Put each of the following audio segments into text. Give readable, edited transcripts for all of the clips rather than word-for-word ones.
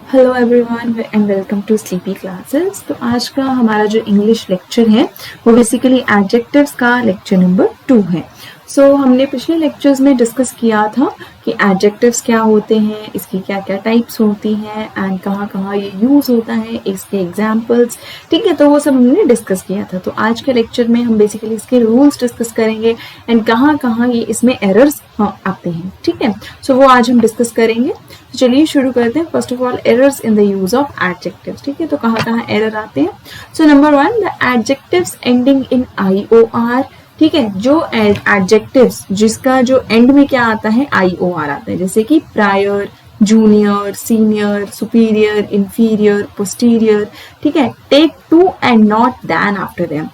Hello everyone and welcome to sleepy classes. तो आज का हमारा जो इंग्लिश लेक्चर है वो बेसिकली एडजेक्टिव्स का लेक्चर नंबर 2 है। हमने पिछले लेक्चर्स में डिस्कस किया था कि एडजेक्टिव्स क्या होते हैं, इसकी क्या क्या टाइप्स होती हैं एंड कहाँ कहाँ ये यूज़ होता है, इसके एग्जाम्पल्स। ठीक है, तो वो सब हमने डिस्कस किया था। तो आज के लेक्चर में हम बेसिकली इसके रूल्स डिस्कस करेंगे एंड कहाँ कहाँ ये इसमें एरर्स आते हैं। ठीक है, वो आज हम डिस्कस करेंगे। तो चलिए शुरू करते हैं। First of all, errors in the use of adjectives. ठीक है, तो कहाँ कहाँ एरर आते हैं। Number 1, the adjectives ending in IOR। ठीक है, जो एडजेक्टिव्स जिसका जो एंड में क्या आता है, IOR आता है, जैसे कि prior, junior, senior, superior, inferior, posterior. ठीक है, take to and not than after them.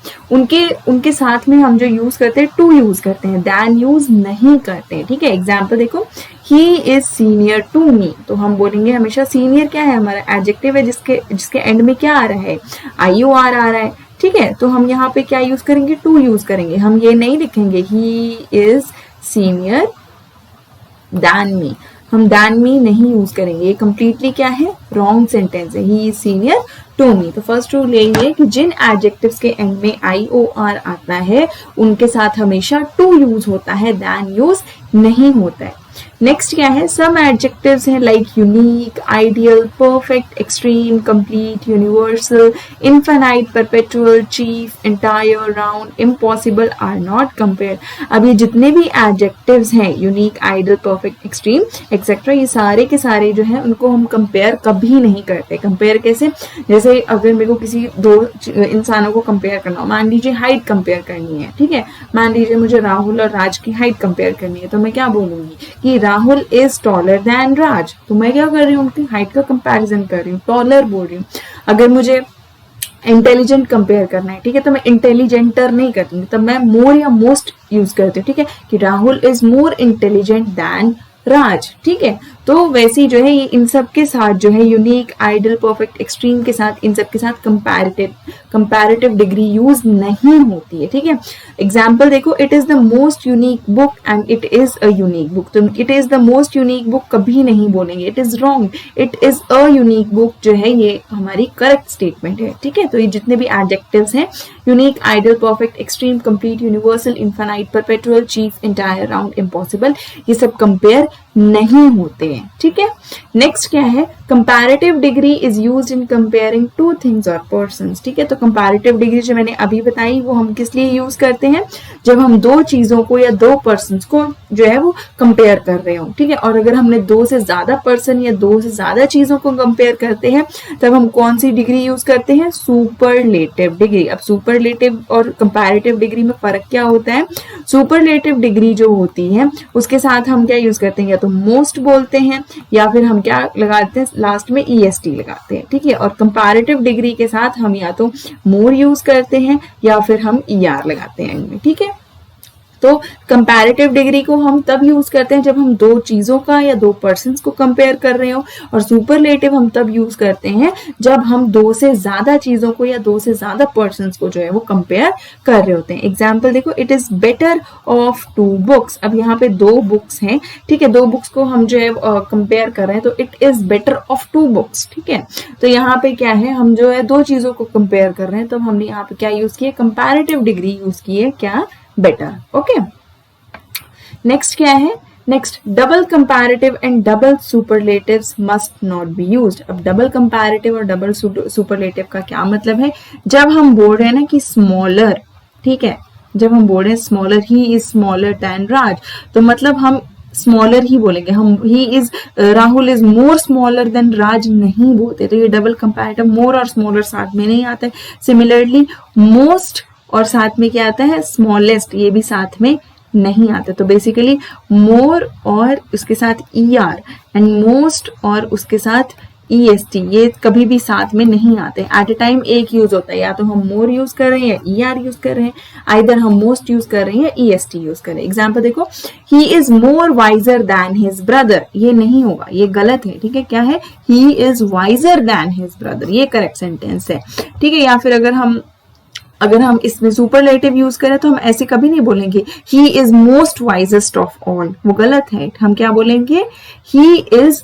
उनके साथ में हम जो यूज करते हैं टू यूज करते हैं, दैन यूज नहीं करते हैं। ठीक है, एग्जाम्पल देखो, he is senior to me. तो हम बोलेंगे हमेशा सीनियर क्या है, हमारा एडजेक्टिव है जिसके एंड में क्या आ रहा है, IOR आ रहा है। ठीक है, तो हम यहाँ पे क्या यूज करेंगे, टू यूज करेंगे। हम ये नहीं लिखेंगे ही इज सीनियर दैन मी, हम दैन मी नहीं यूज करेंगे। ये कंप्लीटली क्या है, रॉन्ग सेंटेंस है। He is senior to me. तो फर्स्ट रूल यही है कि जिन एडजेक्टिव्स के एंड में IOR आता है उनके साथ हमेशा टू यूज होता है, दैन यूज नहीं होता है। नेक्स्ट क्या है, सम एडजेक्टिव्स हैं like unique, ideal, perfect, extreme, complete, universal, infinite, perpetual, chief, entire, round, impossible are not compared. अब ये जितने भी एडजेक्टिव्स हैं, unique, ideal, perfect, extreme etcetera, ये सारे के सारे जो है उनको हम कंपेयर कभी नहीं करते। कंपेयर कैसे, जैसे अगर मेरे को किसी दो इंसानों को कंपेयर करना हो, मान लीजिए हाइट कंपेयर करनी है। ठीक है, मान लीजिए मुझे राहुल और राज की हाइट कंपेयर करनी है, तो मैं क्या बोलूंगी कि Rahul is taller than Raj. तो मैं क्या कर रही हूँ, उनकी हाइट का कंपैरिजन कर रही हूँ, टॉलर बोल रही हूँ। अगर मुझे इंटेलिजेंट कंपेयर करना है, ठीक है, तो मैं इंटेलिजेंटर नहीं करती हूँ, तब मैं मोर या मोस्ट यूज करती हूँ। ठीक है, कि Rahul is more intelligent than Raj. ठीक है, तो वैसे जो है ये इन सब के साथ जो है यूनिक, आइडियल, परफेक्ट, एक्सट्रीम के साथ, इन सब के साथ कंपैरेटिव डिग्री यूज नहीं होती है। ठीक है, एग्जाम्पल देखो, it is the most unique book and it is a unique book. तो it is the most unique book कभी नहीं बोलेंगे, it is wrong. It is a unique book जो है ये हमारी करेक्ट स्टेटमेंट है। ठीक है, तो ये जितने भी एडजेक्टिव्स हैं, unique, ideal, perfect, extreme, complete, universal, infinite, perpetual, chief, entire, round, impossible, ये सब कंपेयर नहीं होते हैं। ठीक है, नेक्स्ट क्या है, comparative degree is used in comparing two things और पर्संस। ठीक है, तो कंपैरेटिव डिग्री जो मैंने अभी बताई वो हम किस लिए यूज करते हैं, जब हम दो चीजों को या दो पर्संस को जो है वो कंपेयर कर रहे हो। ठीक है, और अगर हमने दो से ज्यादा पर्सन या दो से ज्यादा चीजों को कंपेयर करते हैं तब हम कौन सी डिग्री यूज करते हैं, सुपरलेटिव डिग्री। अब सुपरलेटिव और कंपैरेटिव डिग्री में फर्क क्या होता है, सुपरलेटिव डिग्री जो होती है उसके साथ हम क्या यूज करते हैं, या तो मोस्ट बोलते हैं या फिर हम क्या लगाते हैं, लास्ट में EST लगाते हैं। ठीक है, और कंपैरेटिव डिग्री के साथ हम या तो मोर यूज करते हैं या फिर हम ER लगाते हैं इनमें। ठीक है, तो कंपैरेटिव डिग्री को हम तब यूज करते हैं जब हम दो चीजों का या दो पर्सन्स को कंपेयर कर रहे हो, और सुपरलेटिव हम तब यूज करते हैं जब हम दो से ज्यादा चीजों को या दो से ज्यादा पर्सन्स को जो है वो कंपेयर कर रहे होते हैं। एग्जाम्पल देखो, it is better of 2 books. अब यहाँ पे 2 बुक्स हैं। ठीक है, 2 बुक्स को हम जो है कंपेयर कर रहे हैं, तो it is better of 2 books. ठीक है, तो यहाँ पे क्या है, हम जो है दो चीजों को कंपेयर कर रहे हैं, तो हमने यहाँ पे क्या यूज किया, कंपैरेटिव डिग्री यूज की है, क्या, बेटर। ओके, नेक्स्ट क्या है, next, double comparative and double superlatives must not be used. अब डबल कंपैरेटिव और डबल सुपरलेटिव का क्या मतलब है, जब हम बोल रहे हैं ना कि स्मॉलर, ठीक है, जब हम बोल रहे हैं smaller, he is smaller than Raj, तो मतलब हम स्मॉलर ही बोलेंगे, हम he is, Rahul is more smaller than Raj नहीं बोलते। तो ये डबल कंपैरेटिव, मोर और स्मॉलर साथ में नहीं आता है। सिमिलरली मोस्ट और साथ में क्या आता है, स्मॉलेस्ट, ये भी साथ में नहीं आता। तो बेसिकली मोर और उसके साथ ER एंड मोस्ट और उसके साथ EST, ये कभी भी साथ में नहीं आते। एट ए टाइम एक यूज होता है, या तो हम मोर यूज कर रहे हैं या ER यूज कर रहे हैं, आइदर हम मोस्ट यूज कर रहे हैं या EST यूज कर रहे हैं। एग्जाम्पल देखो, he is more visor than his brother, ये नहीं होगा, ये गलत है। ठीक है, क्या है, he is visor than his brother, ये करेक्ट सेंटेंस है। ठीक है, या फिर अगर हम इसमें सुपरलेटिव यूज करें तो हम ऐसे कभी नहीं बोलेंगे he is most wisest of all, वो गलत है। हम क्या बोलेंगे, he is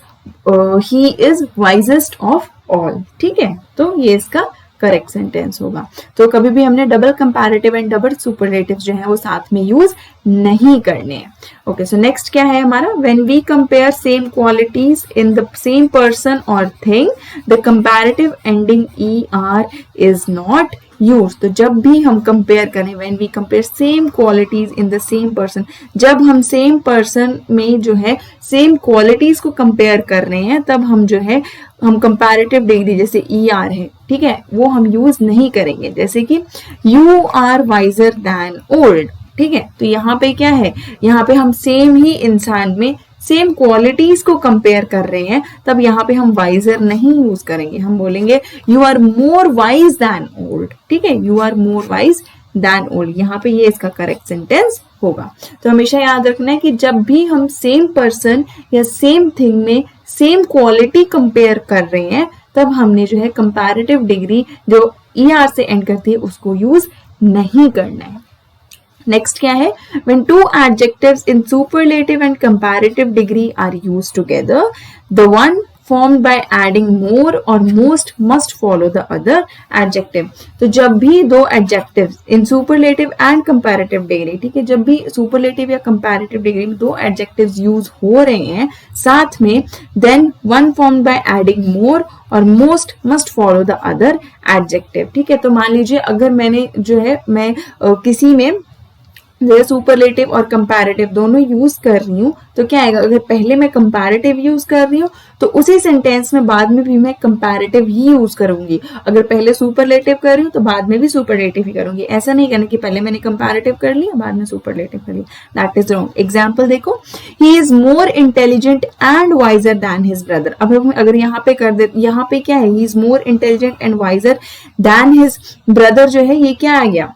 he is wisest of all, ठीक है, तो ये इसका करेक्ट सेंटेंस होगा। तो कभी भी हमने double comparative and double superlative जो है वो साथ में यूज नहीं करने हैं। ओके, सो नेक्स्ट क्या है हमारा, when we compare same qualities in the same person और thing the comparative ending ER is not use. तो जब भी हम कंपेयर करें, when we compare same qualities in the same person, जब हम सेम पर्सन में जो है सेम क्वालिटीज को कंपेयर कर रहे हैं, तब हम जो है हम कंपैरेटिव डिग्री जैसे ER है, ठीक है, वो हम यूज नहीं करेंगे। जैसे कि you are wiser than old, ठीक है, तो यहाँ पे क्या है, यहाँ पे हम सेम ही इंसान में सेम क्वालिटीज को कंपेयर कर रहे हैं, तब यहाँ पे हम वाइजर नहीं यूज करेंगे, हम बोलेंगे you are more wise than old, ठीक है, you are more wise than old. यहाँ पे ये इसका करेक्ट सेंटेंस होगा। तो हमेशा याद रखना है कि जब भी हम सेम पर्सन या सेम थिंग में सेम क्वालिटी कंपेयर कर रहे हैं, तब हमने जो है कंपैरेटिव डिग्री जो ER से एंड करती है उसको यूज नहीं करना है। नेक्स्ट क्या है, when two adjectives in superlative and comparative degree are used together, the one formed by adding more or most must follow the other adjective। तो जब भी दो adjectives in superlative and comparative degree, ठीक है, जब भी superlative या comparative degree में दो adjectives use हो रहे हैं साथ में, then one formed by adding more और most must follow the other adjective, ठीक है। तो मान लीजिए अगर मैंने जो है मैं किसी में जैसे सुपरलेटिव और कंपैरेटिव दोनों यूज कर रही हूँ, तो क्या आएगा, अगर पहले मैं कंपैरेटिव यूज कर रही हूँ तो उसी सेंटेंस में बाद में भी मैं कंपैरेटिव ही यूज करूंगी। अगर पहले सुपरलेटिव कर रही हूँ तो बाद में भी सुपरलेटिव ही करूंगी। ऐसा नहीं करना कि पहले मैंने कंपैरेटिव कर लिया बाद में सुपरलेटिव कर लिया, दैट इज रॉन्ग। एग्जाम्पल देखो, he is more intelligent and visor than his brother. अब हम अगर यहाँ पे कर दे, यहाँ पे क्या है, he is more intelligent and visor than his brother, जो है ये क्या आ गया,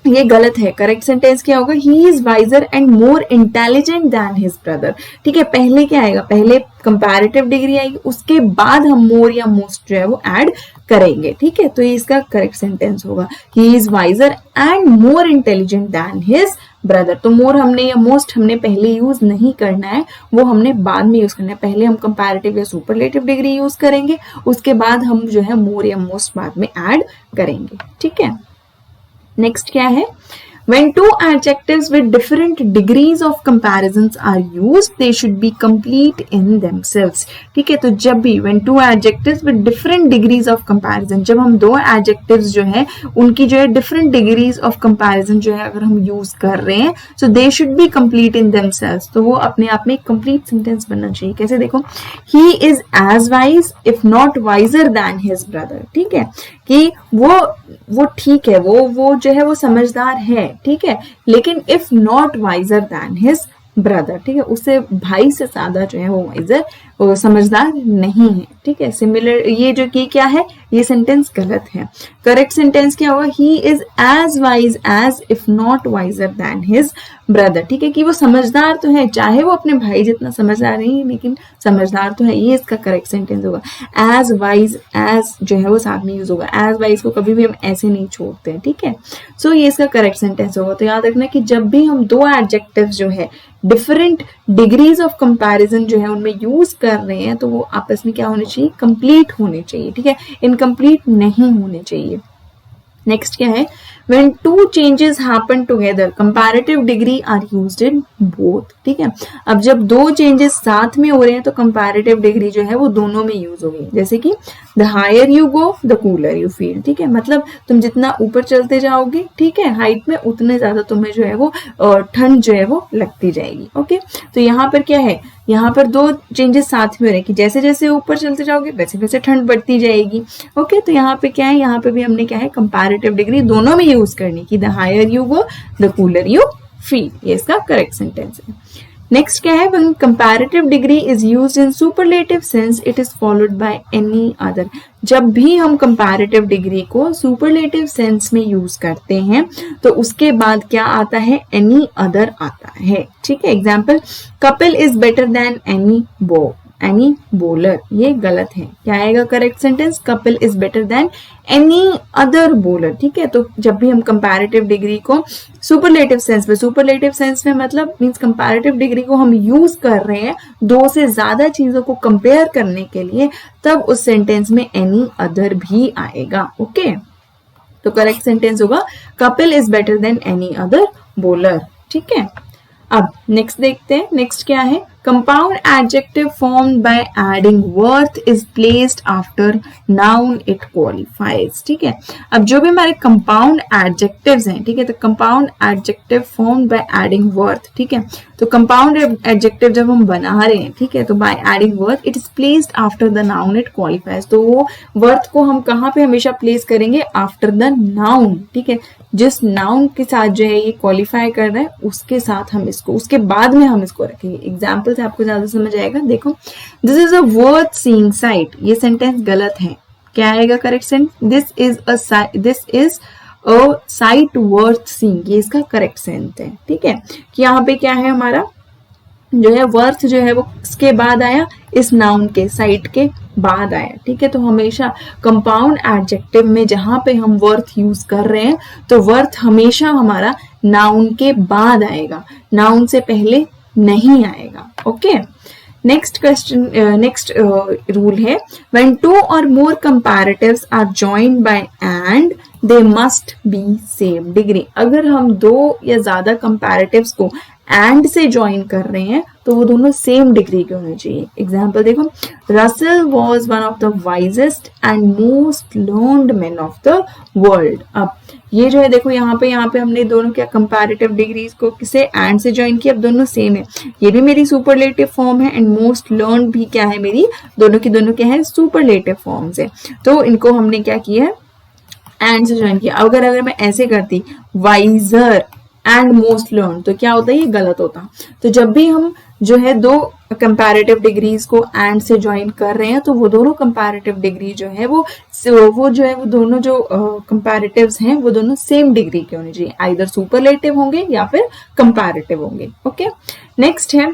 ये गलत है। करेक्ट सेंटेंस क्या होगा, he is wiser and more intelligent than his brother, ठीक है। पहले क्या आएगा, पहले कंपैरेटिव डिग्री आएगी, उसके बाद हम मोर या मोस्ट जो है वो ऐड करेंगे, ठीक है। तो ये इसका करेक्ट सेंटेंस होगा, he is wiser and more intelligent than his brother. तो मोर हमने या मोस्ट हमने पहले यूज नहीं करना है, वो हमने बाद में यूज करना है। पहले हम कंपैरेटिव या सुपरलेटिव डिग्री यूज करेंगे, उसके बाद हम जो है मोर या मोस्ट बाद में ऐड करेंगे, ठीक है। नेक्स्ट क्या है, when two adjectives with different degrees of comparisons are used, they should be complete in themselves, ठीक है। तो जब भी when two adjectives with different degrees of comparison, जब हम दो adjectives जो है उनकी जो है different degrees of comparison जो है अगर हम यूज कर रहे हैं, so they should be complete in themselves, तो वो अपने आप में एक complete sentence बनना चाहिए। कैसे देखो, he is as wise if not wiser than his brother, ठीक है, कि वो ठीक है, वो जो है वो समझदार है, ठीक है, लेकिन if not wiser than his brother, ठीक है, उससे भाई से ज्यादा जो है वो वाइजर समझदार नहीं है, ठीक है। सिमिलर ये जो कि क्या है, ये सेंटेंस गलत है। करेक्ट सेंटेंस क्या होगा, he is as wise as if not wiser than his brother, ठीक है, कि वो समझदार तो है, चाहे वो अपने भाई जितना समझदार नहीं, लेकिन समझदार तो है, ये इसका करेक्ट सेंटेंस होगा। एज वाइज एज जो है वो साथ में यूज होगा, एज वाइज को कभी भी हम ऐसे नहीं छोड़ते हैं, ठीक है। सो ये इसका करेक्ट सेंटेंस होगा। तो याद रखना कि जब भी हम दो एडजेक्टिव्स जो है डिफरेंट डिग्रीज ऑफ कंपैरिजन जो है उनमें यूज कर रहे हैं, तो वो आपस में क्या होने चाहिए, कंप्लीट होने चाहिए, ठीक है, इनकम्प्लीट नहीं होने चाहिए। नेक्स्ट क्या है, when two changes happen together comparative degree are used in both, ठीक है। अब जब दो चेंजेस साथ में हो रहे हैं तो कंपैरेटिव डिग्री जो है वो दोनों में यूज होगी। जैसे कि the higher you go the cooler you feel, ठीक है, मतलब तुम जितना ऊपर चलते जाओगे, ठीक है, हाइट में, उतने ज्यादा तुम्हें जो है वो ठंड जो है वो लगती जाएगी। ओके, तो यहाँ पर क्या है, यहाँ पर दो चेंजेस साथ में हो रहे हैं कि जैसे जैसे ऊपर चलते जाओगे वैसे वैसे ठंड बढ़ती जाएगी। ओके, तो यहाँ पे क्या है, यहाँ पे भी हमने क्या है, कंपैरेटिव डिग्री दोनों में यूज करनी कि the higher you go the cooler you feel, ये इसका करेक्ट सेंटेंस है। नेक्स्ट क्या है, when comparative degree is used in superlative sense it is followed by any other। जब भी हम comparative degree को superlative sense में यूज करते हैं तो उसके बाद क्या आता है, any other आता है, ठीक है। Example, couple is better than any any bowler, ये गलत है। क्या आएगा correct sentence? Kapil is better than any other bowler. ठीक है, तो जब भी हम कंपैरेटिव डिग्री को सुपरलेटिव सेंस में मतलब मींस कंपैरेटिव डिग्री को हम यूज कर रहे हैं दो से ज्यादा चीजों को कंपेयर करने के लिए, तब उस सेंटेंस में एनी अदर भी आएगा। ओके, तो करेक्ट सेंटेंस होगा Kapil is better than any other bowler. ठीक है, अब नेक्स्ट देखते हैं। नेक्स्ट क्या है? Compound adjective formed by adding worth is placed after noun it qualifies. ठीक है, अब जो भी हमारे कंपाउंड एडजेक्टिव्स हैं, ठीक है, तो compound adjective formed by adding worth. ठीक है, तो कंपाउंड एडजेक्टिव जब हम बना रहे हैं, ठीक है, तो by adding worth it is placed after the noun it qualifies. तो वो वर्थ को हम कहाँ पे हमेशा प्लेस करेंगे? After the noun. ठीक है, जिस नाउन के साथ जो है ये क्वालिफाई कर रहा है उसके साथ हम इसको, उसके बाद में हम इसको रखेंगे। एग्जाम्पल से आपको ज्यादा समझ आएगा। देखो, this is a worth seeing site, ये सेंटेंस गलत है। क्या आएगा correct sentence? This is a site worth seeing, ये इसका करेक्ट सेंटेंस है। ठीक है, कि यहाँ पे क्या है हमारा जो है वर्थ जो है वो किसके बाद आया? इस नाउन के, साइट के बाद आया। ठीक है, तो हमेशा कंपाउंड एडजेक्टिव में जहां पे हम वर्थ यूज कर रहे हैं तो वर्थ हमेशा हमारा नाउन के बाद आएगा, नाउन से पहले नहीं आएगा। Okay, next question, next rule है when two or more comparatives are joined by and they must be same degree. अगर हम दो या ज्यादा कंपैरेटिव्स को एंड से ज्वाइन कर रहे हैं तो वो दोनों सेम डिग्री के होने चाहिए। एग्जाम्पल देखो, Russell was one of the wisest and most learned man of the world. अब ये जो है देखो यहाँ पे हमने दोनों क्या कंपैरेटिव डिग्रीज को किसे एंड से ज्वाइन किया, अब दोनों सेम है। ये भी मेरी सुपरलेटिव फॉर्म है एंड मोस्ट लर्न्ड भी क्या है मेरी, दोनों की दोनों क्या है, सुपरलेटिव फॉर्म्स है। तो इनको हमने क्या किया है, एंड से ज्वाइन किया। अगर मैं ऐसे करती वाइजर एंड मोस्ट लर्न तो क्या होता है, ये गलत होता। तो जब भी हम जो है दो कंपैरेटिव डिग्रीज को एंड से ज्वाइन कर रहे हैं तो वो दोनों कंपैरेटिव डिग्री जो है वो दोनों जो कंपैरेटिव्स हैं वो दोनों सेम डिग्री के होने चाहिए, आइदर सुपरलेटिव होंगे या फिर कंपैरेटिव होंगे। ओके, नेक्स्ट है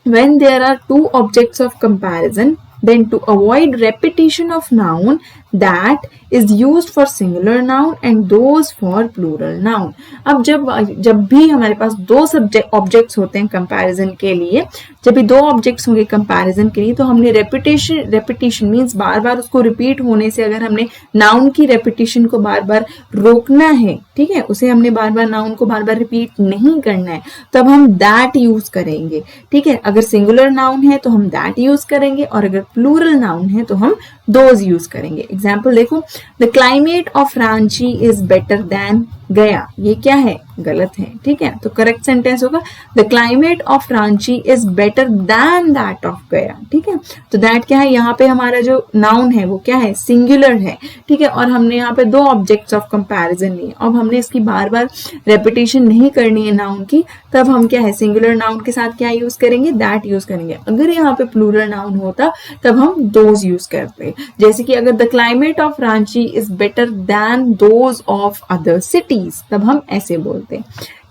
when there are two objects of comparison, then to avoid repetition of noun that is used for singular noun and those for plural noun। अब जब भी हमारे पास दो ऑब्जेक्ट्स होते हैं कंपैरिजन के लिए, जब भी दो ऑब्जेक्ट्स होंगे कंपैरिजन के लिए, तो हमने रेपिटेशन मींस बार बार उसको रिपीट होने से, अगर हमने नाउन की रेपिटेशन को बार बार रोकना है, ठीक है, उसे हमने बार बार नाउन को बार बार रिपीट नहीं करना है, तब हम दैट यूज करेंगे। ठीक है, अगर सिंगुलर नाउन है तो हम दैट यूज करेंगे और अगर प्लूरल नाउन है तो हम दोज यूज करेंगे। एग्जाम्पल देखो, the climate of Ranchi is better than गया, ये क्या है, गलत है। ठीक है, तो करेक्ट सेंटेंस होगा the climate of Ranchi is better than that of गया। ठीक है, तो दैट क्या है, यहाँ पे हमारा जो नाउन है वो क्या है, सिंगुलर है। ठीक है, और हमने यहाँ पे दो ऑब्जेक्ट्स ऑफ कंपैरिजन लिए, अब हमने इसकी बार बार रेपिटेशन नहीं करनी है नाउन की, तब हम क्या है, सिंगुलर नाउन के साथ क्या यूज करेंगे, दैट यूज करेंगे। अगर यहाँ पे प्लूरल नाउन होता तब हम दोज यूज करते, जैसे कि अगर the climate of Ranchi is better than those of other cities, तब हम ऐसे बोलते हैं।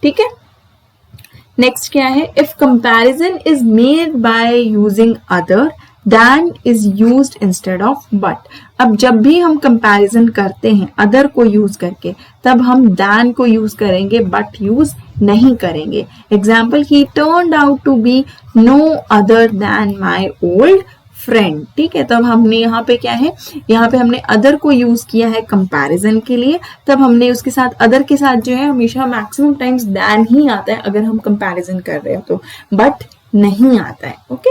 ठीक है, नेक्स्ट क्या है, if comparison is made by using other than is used instead of but। अब जब भी हम कंपैरिजन करते हैं अदर को यूज करके, तब हम than को यूज करेंगे but यूज नहीं करेंगे। Example, he turned out to be no other than my old friend। ठीक है, तब हमने यहाँ पे क्या है, यहाँ पे हमने अदर को यूज किया है कंपैरिजन के लिए, तब हमने उसके साथ अदर के साथ जो है हमेशा मैक्सिमम टाइम्स than ही आता है अगर हम कंपैरिजन कर रहे हो तो, बट नहीं आता है। ओके,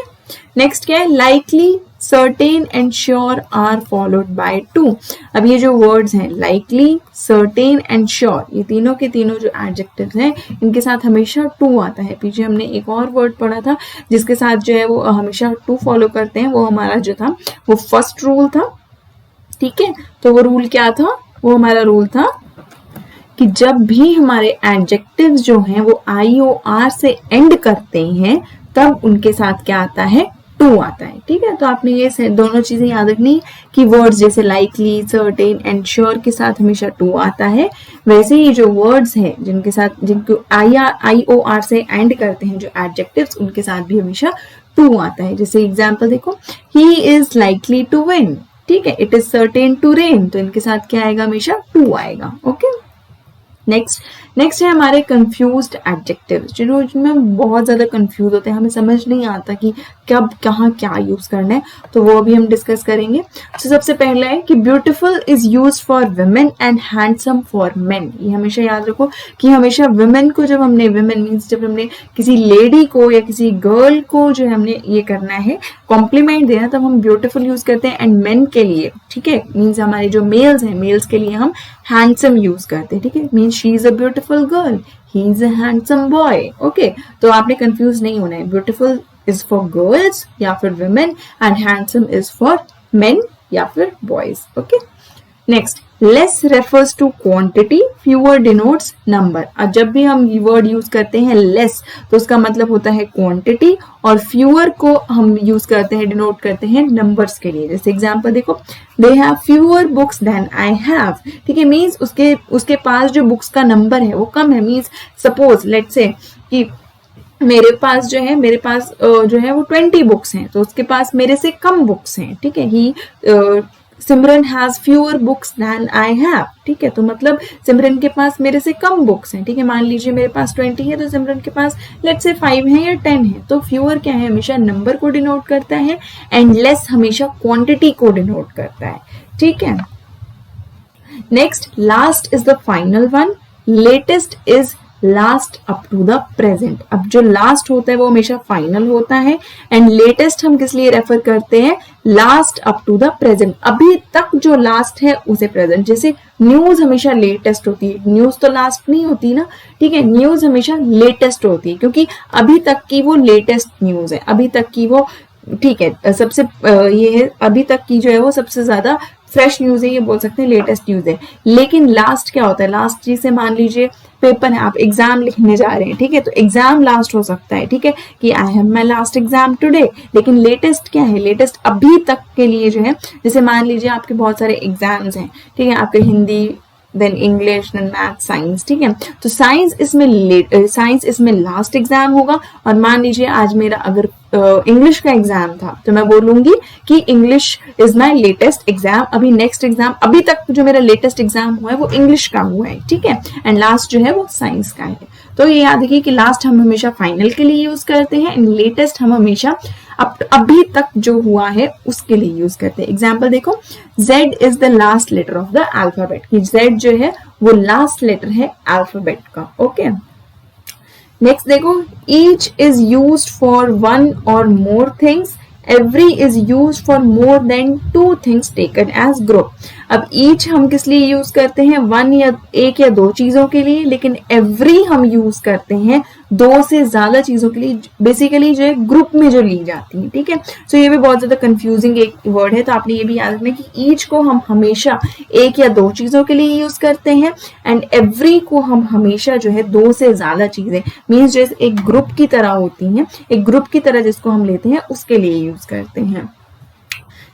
नेक्स्ट क्या है, likely, certain and sure are followed by to. अब ये जो वर्ड्स हैं लाइकली, सर्टेन एंड श्योर, ये तीनों के तीनों जो एडजेक्टिव्स हैं इनके साथ हमेशा टू आता है। पीछे हमने एक और वर्ड पढ़ा था जिसके साथ जो है वो हमेशा टू फॉलो करते हैं, वो हमारा जो था वो फर्स्ट रूल था। ठीक है, तो वो रूल क्या था, वो हमारा रूल था कि जब भी हमारे एडजेक्टिव्स जो हैं वो IOR से एंड करते हैं तब उनके साथ क्या आता है, टू आता है। ठीक है, तो आपने ये दोनों चीजें याद रखनी कि वर्ड्स जैसे लाइकली, सर्टेन एंड श्योर के साथ हमेशा टू आता है, वैसे ही जो वर्ड्स हैं जिनको IOR से एंड करते हैं जो एडजेक्टिव्स, उनके साथ भी हमेशा टू आता है। जैसे एग्जाम्पल देखो, he is likely to win, ठीक है, it is certain to rain, तो इनके साथ क्या आएगा, हमेशा टू आएगा। ओके, नेक्स्ट है हमारे कंफ्यूज्ड एडजेक्टिव्स, जिनमें बहुत ज्यादा कंफ्यूज होते हैं, हमें समझ नहीं आता कि कब कहाँ क्या यूज करना है, तो वो अभी हम डिस्कस करेंगे। तो सबसे पहला है कि beautiful is used for women and handsome for main. ये हमेशा याद रखो कि हमेशा वुमेन को जब हमने, वुमेन मीन्स जब हमने किसी लेडी को या किसी गर्ल को जो हमने ये करना है कॉम्प्लीमेंट देना, तब हम ब्यूटीफुल यूज करते हैं। एंड मेन के लिए, ठीक है, मीन्स हमारे जो मेल्स हैं, मेल्स के लिए हम हैंडसम यूज करते हैं, ठीक है, means she is a beautiful girl, he is a handsome boy. Okay, तो आपने कंफ्यूज नहीं होना है, ब्यूटीफुल इज फॉर गर्ल्स या फिर women and handsome is for men या फिर boys. Okay, next, less refers to quantity, fewer denotes number. अब जब भी हम ये वर्ड यूज करते हैं लेस, तो उसका मतलब होता है क्वांटिटी, और फ्यूअर को हम यूज करते हैं, डिनोट करते हैं नंबर्स के लिए। जैसे एग्जांपल देखो, they have fewer books than I have, ठीक है, मीन्स उसके पास जो बुक्स का नंबर है वो कम है। मीन्स सपोज लेट्स से कि मेरे पास जो है वो 20 बुक्स हैं, तो उसके पास मेरे से कम बुक्स हैं, ठीक है। He Simran has fewer books than I have, ठीक है, तो मतलब सिमरन के पास मेरे से कम बुक्स हैं, ठीक है। मान लीजिए मेरे पास 20 है, तो सिमरन के पास लेट्स से 5 है या 10 है। तो फ्यूअर क्या है, हमेशा नंबर को डिनोट करता है, एंड लेस हमेशा क्वांटिटी को डिनोट करता है, ठीक है। Next, last is the final one, latest is last up to the present. अब जो लास्ट होता है वो हमेशा फाइनल होता है, एंड लेटेस्ट हम किस लिए रेफर करते हैं, last up to the present, अभी तक जो लास्ट है उसे प्रेजेंट। जैसे न्यूज हमेशा लेटेस्ट होती है, न्यूज तो लास्ट नहीं होती ना, ठीक है, न्यूज हमेशा लेटेस्ट होती है, क्योंकि अभी तक की वो लेटेस्ट न्यूज है, अभी तक की वो, ठीक है, सबसे ये है, अभी तक की जो है वो सबसे ज्यादा फ्रेश न्यूज है, ये बोल सकते हैं लेटेस्ट न्यूज है। लेकिन लास्ट क्या होता है, लास्ट चीज से मान लीजिए पेपर है, आप एग्जाम लिखने जा रहे हैं, ठीक है, तो एग्जाम लास्ट हो सकता है, ठीक है, कि I have my last exam today. लेकिन लेटेस्ट क्या है, लेटेस्ट अभी तक के लिए जो है, जैसे मान लीजिए आपके बहुत सारे एग्जाम्स हैं, ठीक है, आपके Hindi, then English, then math, science, ठीक है, तो साइंस इसमें लास्ट एग्जाम होगा। और मान लीजिए आज मेरा अगर इंग्लिश का एग्जाम था, तो मैं बोलूंगी कि English is my latest exam, अभी नेक्स्ट एग्जाम, अभी तक जो मेरा लेटेस्ट एग्जाम हुआ है वो इंग्लिश का हुआ है, ठीक है, एंड लास्ट जो है वो साइंस का है। तो ये याद रखिए कि लास्ट हम हमेशा फाइनल के लिए यूज करते हैं, एंड लेटेस्ट हम हमेशा अभी तक जो हुआ है उसके लिए यूज करते हैं। एग्जाम्पल देखो, Z is the last letter of the alphabet, कि Z जो है वो लास्ट लेटर है अल्फाबेट का। ओके, नेक्स्ट देखो, each is used for one or more things, every is used for more than 2 things taken as group. अब each हम किस लिए यूज करते हैं, वन या एक या दो चीजों के लिए, लेकिन एवरी हम यूज करते हैं 2 से ज्यादा चीजों के लिए, बेसिकली जो है ग्रुप में जो ली जाती है, ठीक है। सो ये भी बहुत ज्यादा कंफ्यूजिंग एक वर्ड है, तो आपने ये भी याद रखना कि ईच को हम हमेशा 1 या 2 चीजों के लिए यूज करते हैं, एंड एवरी को हम हमेशा जो है 2 से ज्यादा चीजें, मीन्स जैसे एक ग्रुप की तरह होती हैं, एक ग्रुप की तरह जिसको हम लेते हैं उसके लिए यूज करते हैं।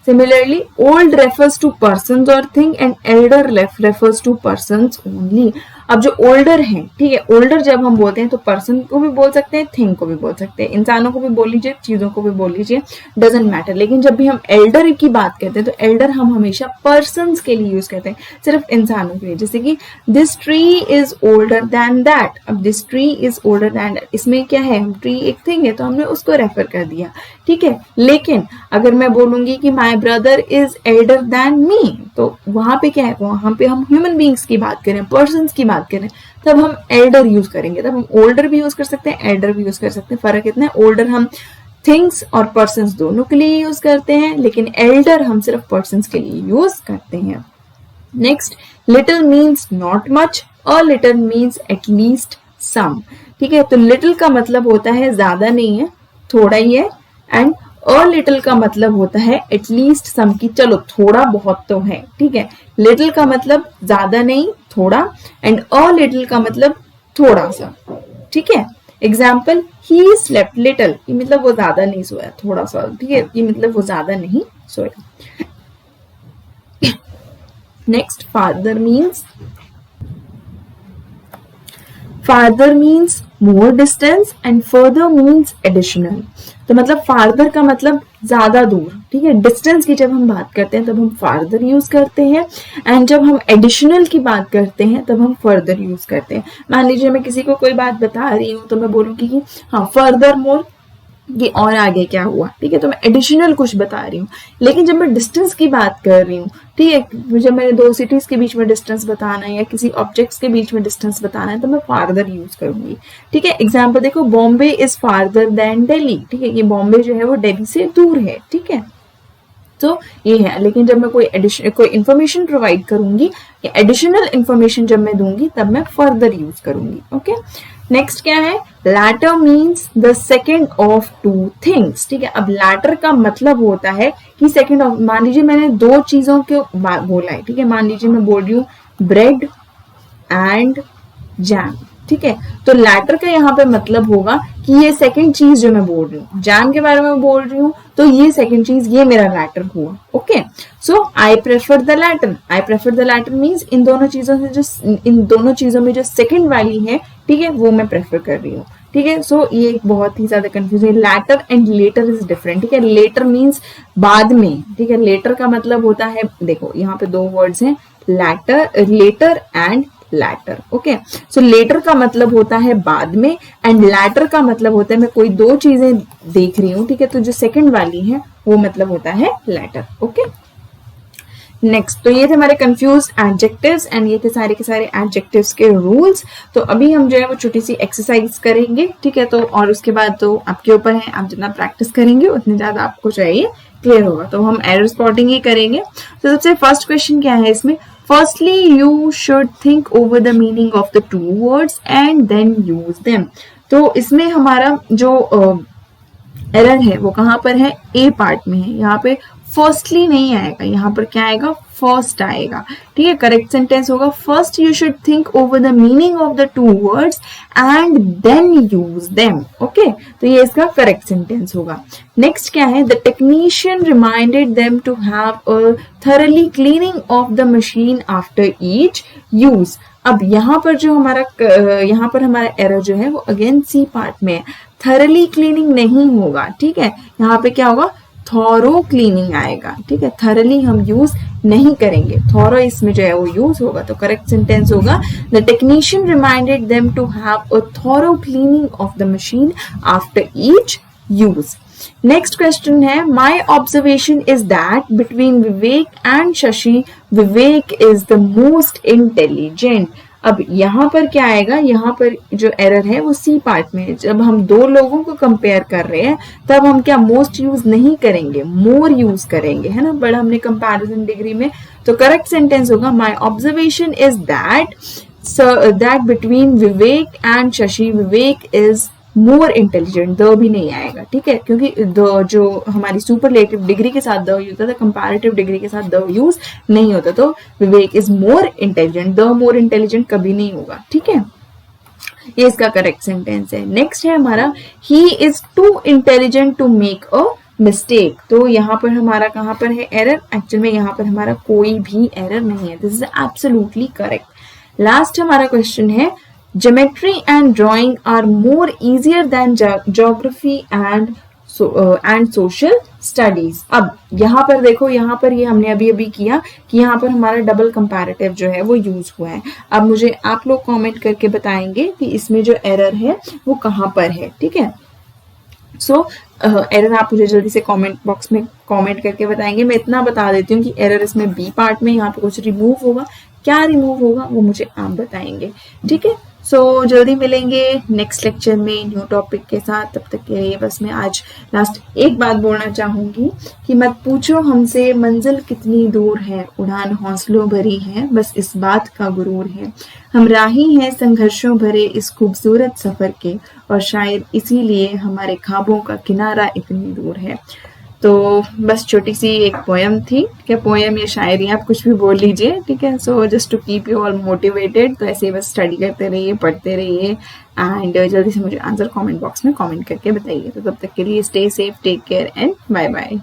Similarly, old refers to persons or thing and elder refers to persons only. अब जो ओल्डर है, ठीक है, ओल्डर जब हम बोलते हैं तो पर्सन को भी बोल सकते हैं, थिंग को भी बोल सकते हैं, इंसानों को भी बोल लीजिए, चीजों को भी बोल लीजिए, डजेंट मैटर। लेकिन जब भी हम एल्डर की बात करते हैं तो एल्डर हम हमेशा पर्सन्स के लिए यूज करते हैं, सिर्फ इंसानों के लिए। जैसे कि this tree is older than that. अब this tree is older than that, इसमें क्या है, ट्री एक थिंग है तो हमने उसको रेफर कर दिया, ठीक है। लेकिन अगर मैं बोलूंगी कि my brother is Elder than me, तो वहां पे क्या है, वहां पे हम ह्यूमन बींग्स की बात करें, पर्सन्स की बात करें, तब हम एल्डर यूज करेंगे। तब हम ओल्डर भी यूज कर सकते हैं, एल्डर भी यूज कर सकते हैं। फर्क इतना है, ओल्डर हम थिंग्स और पर्सन्स दोनों के लिए यूज करते हैं, लेकिन एल्डर हम सिर्फ पर्सन्स के लिए यूज करते हैं। Next, little means not much, और लिटिल मीन्स एटलीस्ट सम, ठीक है। तो लिटिल का मतलब होता है ज्यादा नहीं है, थोड़ा ही है, एंड अ लिटिल का मतलब होता है एटलीस्ट सम, की चलो थोड़ा बहुत तो है, ठीक है। लिटिल का मतलब ज्यादा नहीं, थोड़ा, एंड अ लिटिल का मतलब थोड़ा सा, ठीक है। एग्जाम्पल, ही स्लेप्ट लिटिल, ये मतलब वो ज्यादा नहीं सोया, थोड़ा सा, ठीक है, ये मतलब वो ज्यादा नहीं सोया। Next, father means more distance and further means additional. तो मतलब फार्दर का मतलब ज्यादा दूर, ठीक है। डिस्टेंस की जब हम बात करते हैं तब हम फार्दर यूज करते हैं, एंड जब हम एडिशनल की बात करते हैं तब हम फर्दर यूज करते हैं। मान लीजिए मैं किसी को कोई बात बता रही हूँ तो मैं बोलूंगी कि हाँ फर्दर मोर, ये और आगे क्या हुआ, ठीक है, तो मैं एडिशनल कुछ बता रही हूँ। लेकिन जब मैं डिस्टेंस की बात कर रही हूँ, ठीक है, जब मैंने दो सिटीज के बीच में डिस्टेंस बताना है या किसी ऑब्जेक्ट्स के बीच में डिस्टेंस बताना है तो मैं फार्दर यूज करूंगी, ठीक है। एग्जाम्पल देखो, Bombay is farther than Delhi, ठीक है, ये बॉम्बे जो है वो दिल्ली से दूर है, ठीक है। तो ये है। लेकिन जब मैं कोई इन्फॉर्मेशन प्रोवाइड करूंगी या एडिशनल इन्फॉर्मेशन जब मैं दूंगी तब मैं फर्दर यूज करूंगी। ओके, नेक्स्ट क्या है, latter means the second of two things, ठीक है। अब लैटर का मतलब होता है कि सेकेंड ऑफ, मान लीजिए मैंने दो चीजों को बोला है, ठीक है। मान लीजिए मैं बोल रही हूँ ब्रेड एंड जैम, ठीक है। तो लैटर का यहाँ पे मतलब होगा कि ये सेकंड चीज जो मैं बोल रही हूँ, जैम के बारे में बोल रही हूँ, तो ये सेकंड चीज, ये मेरा लैटर हुआ। Okay, so I prefer the latter. I prefer the latter means in दोनों चीजों में जो सेकंड वाली है, ठीक है, वो मैं प्रेफर कर रही हूँ, ठीक है। सो ये एक बहुत ही ज्यादा confusion, latter and letter is different, ठीक है। लेटर मीन्स बाद में, ठीक है। लेटर का मतलब होता है, देखो यहाँ पे दो वर्ड्स हैं, letter and latter. Okay, so letter का मतलब होता है बाद में, एंड लैटर का मतलब होता है मैं कोई दो चीजें देख रही हूँ, ठीक है, तो जो सेकंड वाली है वो मतलब होता है लैटर। ओके, नेक्स्ट, तो ये थे हमारे कंफ्यूज एडजेक्टिव्स एंड ये थे सारे के सारे एडजेक्टिव्स के रूल्स। तो अभी हम जो है वो छोटी सी एक्सरसाइज करेंगे, ठीक है। तो और उसके बाद तो आपके ऊपर है, आप जितना प्रैक्टिस करेंगे उतनी ज्यादा आपको चाहिए क्लियर होगा। तो हम एरर स्पॉटिंग ही करेंगे। तो सबसे फर्स्ट क्वेश्चन क्या है इसमें, firstly you should think over the meaning of the two words and then use them. तो इसमें हमारा जो एरर है वो कहाँ पर है, ए पार्ट में है। यहाँ पे फर्स्टली नहीं आएगा, यहाँ पर क्या आएगा, फर्स्ट आएगा, ठीक है। करेक्ट सेंटेंस होगा first you should think over the meaning of the two words and then use them. Okay, तो ये इसका करेक्ट सेंटेंस होगा। नेक्स्ट क्या है, the technician reminded them to have a thoroughly cleaning of the machine after each use. अब यहाँ पर जो हमारा एरर जो है वो अगेन सी पार्ट में है, थॉरली क्लीनिंग नहीं होगा, ठीक है। यहाँ पे क्या होगा, थॉरो क्लीनिंग आएगा, ठीक है। थॉरली हम यूज नहीं करेंगे, थॉरो इसमें जो है वो यूज होगा। तो करेक्ट सेंटेंस होगा the technician reminded them to have a thorough cleaning of the machine after each use. Next question है, my observation is that between Vivek and Shashi Vivek is the most intelligent. अब यहाँ पर क्या आएगा, यहाँ पर जो एरर है वो सी पार्ट में है। जब हम दो लोगों को कंपेयर कर रहे हैं तब हम क्या मोस्ट यूज नहीं करेंगे, मोर यूज करेंगे, है ना, बट हमने कंपैरिजन डिग्री में। तो करेक्ट सेंटेंस होगा माई observation is that between Vivek and Shashi Vivek is more intelligent. The भी नहीं आएगा, ठीक है, क्योंकि द जो हमारी सुपरलेटिव डिग्री के साथ द यूज होता था, कंपैरेटिव डिग्री के साथ द यूज नहीं होता। तो Vivek is more intelligent, the more intelligent कभी नहीं होगा, ठीक है। ये इसका करेक्ट सेंटेंस है। नेक्स्ट है हमारा, he is too intelligent to make a mistake. तो यहाँ पर हमारा कहाँ पर है एरर, एक्चुअल में यहाँ पर हमारा कोई भी एरर नहीं है, this is absolutely correct. Last हमारा क्वेश्चन है, Geometry and drawing are more easier than geography and social studies। अब यहाँ पर देखो, यहाँ पर ये हमने अभी किया कि यहाँ पर हमारा डबल कंपैरेटिव जो है वो यूज हुआ है। अब मुझे आप लोग कमेंट करके बताएंगे कि इसमें जो एरर है वो कहाँ पर है, ठीक है। सो एरर आप मुझे जल्दी से कमेंट बॉक्स में कमेंट करके बताएंगे। मैं इतना बता देती हूँ कि एरर इसमें बी पार्ट में यहाँ पे कुछ रिमूव होगा, क्या रिमूव होगा वो मुझे आप बताएंगे, ठीक है। सो जल्दी मिलेंगे नेक्स्ट लेक्चर में न्यू टॉपिक के साथ। तब तक के लिए बस मैं आज लास्ट एक बात बोलना चाहूंगी कि मत पूछो हमसे मंजिल कितनी दूर है, उड़ान हौसलों भरी है, बस इस बात का गुरूर है। हम राही हैं संघर्षों भरे इस खूबसूरत सफर के, और शायद इसीलिए हमारे ख्वाबों का किनारा इतनी दूर है। तो बस छोटी सी एक पोयम थी, क्या पोयम या शायरी आप कुछ भी बोल लीजिए, ठीक है। So just to keep you all motivated. तो ऐसे ही बस स्टडी करते रहिए, पढ़ते रहिए, एंड जल्दी से मुझे आंसर कमेंट बॉक्स में कमेंट करके बताइए। तो तब तक के लिए stay safe, take care and bye bye.